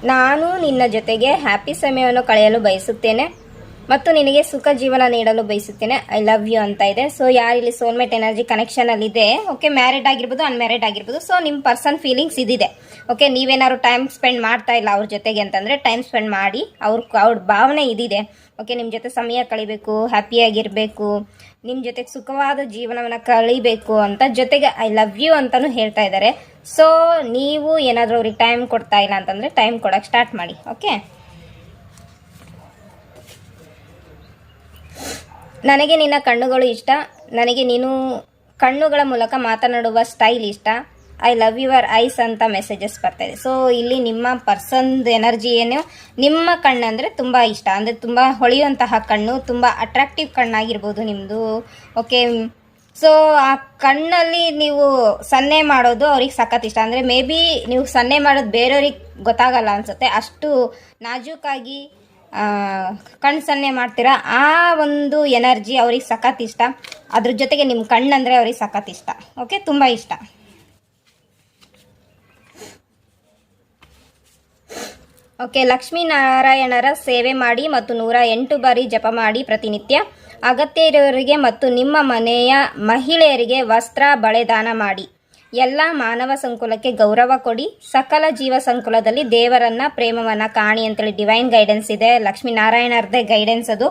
ನಾನು ನಿನ್ನ ಜೊತೆಗೆ ಹ್ಯಾಪಿ ಸಮಯವನ್ನು ಕಳೆಯಲು ಬಯಸುತ್ತೇನೆ ಮತ್ತು ನಿನಗೆ ಸುಖ ಜೀವನ ನೀಡಲು ಬಯಸುತ್ತೇನೆ. ಐ ಲವ್ ಯು ಅಂತ ಇದೆ. ಸೊ ಯಾರಿಲ್ಲಿ ಸೋಲ್ಮೇಟ್ ಎನರ್ಜಿ ಕನೆಕ್ಷನಲ್ಲಿ ಇದೆ, ಓಕೆ, ಮ್ಯಾರಿಡ್ ಆಗಿರ್ಬೋದು, ಅನ್ಮ್ಯಾರಿಡ್ ಆಗಿರ್ಬೋದು. ಸೊ ನಿಮ್ಮ ಪರ್ಸನ್ ಫೀಲಿಂಗ್ಸ್ ಇದಿದೆ. ಓಕೆ, ನೀವೇನಾದ್ರು ಟೈಮ್ ಸ್ಪೆಂಡ್ ಮಾಡ್ತಾ ಇಲ್ಲ ಅವ್ರ ಜೊತೆಗೆ ಅಂತಂದರೆ ಟೈಮ್ ಸ್ಪೆಂಡ್ ಮಾಡಿ. ಅವ್ರ ಭಾವನೆ ಇದಿದೆ. ಓಕೆ, ನಿಮ್ಮ ಜೊತೆ ಸಮಯ ಕಳಿಬೇಕು, ಹ್ಯಾಪಿಯಾಗಿರಬೇಕು, ನಿಮ್ಮ ಜೊತೆಗೆ ಸುಖವಾದ ಜೀವನವನ್ನು ಕಳಿಬೇಕು ಅಂತ, ಜೊತೆಗೆ ಐ ಲವ್ ಯು ಅಂತಲೂ ಹೇಳ್ತಾ ಇದ್ದಾರೆ. ಸೊ ನೀವು ಏನಾದರೂ ಅವ್ರಿಗೆ ಟೈಮ್ ಕೊಡ್ತಾ ಇಲ್ಲ ಅಂತಂದರೆ ಟೈಮ್ ಕೊಡೋಕ್ಕೆ ಸ್ಟಾರ್ಟ್ ಮಾಡಿ. ಓಕೆ, ನನಗೆ ನಿನ್ನ ಕಣ್ಣುಗಳು ಇಷ್ಟ, ನನಗೆ ನೀನು ಕಣ್ಣುಗಳ ಮೂಲಕ ಮಾತನಾಡುವ ಸ್ಟೈಲ್ ಇಷ್ಟ, ಐ ಲವ್ ಯುವರ್ ಐಸ್ ಅಂತ ಮೆಸೇಜಸ್ ಬರ್ತಾಯಿದೆ. ಸೊ ಇಲ್ಲಿ ನಿಮ್ಮ ಪರ್ಸನ್ದು ಎನರ್ಜಿ ಏನು, ನಿಮ್ಮ ಕಣ್ಣು ಅಂದರೆ ತುಂಬ ಇಷ್ಟ, ಅಂದರೆ ತುಂಬ ಹೊಳೆಯುವಂತಹ ಕಣ್ಣು, ತುಂಬ ಅಟ್ರಾಕ್ಟಿವ್ ಕಣ್ಣಾಗಿರ್ಬೋದು ನಿಮ್ಮದು. ಓಕೆ, ಸೊ ಆ ಕಣ್ಣಲ್ಲಿ ನೀವು ಸನ್ನೆ ಮಾಡೋದು ಅವ್ರಿಗೆ ಸಖತ್ ಇಷ್ಟ. ಅಂದರೆ ಮೇ ಬಿ ನೀವು ಸನ್ನೆ ಮಾಡೋದು ಬೇರೆಯವ್ರಿಗೆ ಗೊತ್ತಾಗಲ್ಲ ಅನಿಸುತ್ತೆ, ಅಷ್ಟು ನಾಜೂಕಾಗಿ ಕಣ್ಣು ಸನ್ನೆ ಮಾಡ್ತೀರಾ. ಆ ಒಂದು ಎನರ್ಜಿ ಅವ್ರಿಗೆ ಸಖತ್ ಇಷ್ಟ. ಅದ್ರ ಜೊತೆಗೆ ನಿಮ್ಮ ಕಣ್ಣಂದರೆ ಅವ್ರಿಗೆ ಸಖತ್ ಇಷ್ಟ. ಓಕೆ, ತುಂಬ ಇಷ್ಟ. ಓಕೆ, ಲಕ್ಷ್ಮೀನಾರಾಯಣರ ಸೇವೆ ಮಾಡಿ ಮತ್ತು 108 ಬಾರಿ ಜಪ ಮಾಡಿ ಪ್ರತಿನಿತ್ಯ. ಅಗತ್ಯ ಇರೋರಿಗೆ ಮತ್ತು ನಿಮ್ಮ ಮನೆಯ ಮಹಿಳೆಯರಿಗೆ ವಸ್ತ್ರ ಬಳೆ ದಾನ ಮಾಡಿ. ಎಲ್ಲ ಮಾನವ ಸಂಕುಲಕ್ಕೆ ಗೌರವ ಕೊಡಿ. ಸಕಲ ಜೀವ ಸಂಕುಲದಲ್ಲಿ ದೇವರನ್ನ ಪ್ರೇಮವನ್ನು ಕಾಣಿ ಅಂತೇಳಿ ಡಿವೈನ್ ಗೈಡೆನ್ಸ್ ಇದೆ. ಲಕ್ಷ್ಮೀನಾರಾಯಣರದೇ ಗೈಡೆನ್ಸ್ ಅದು.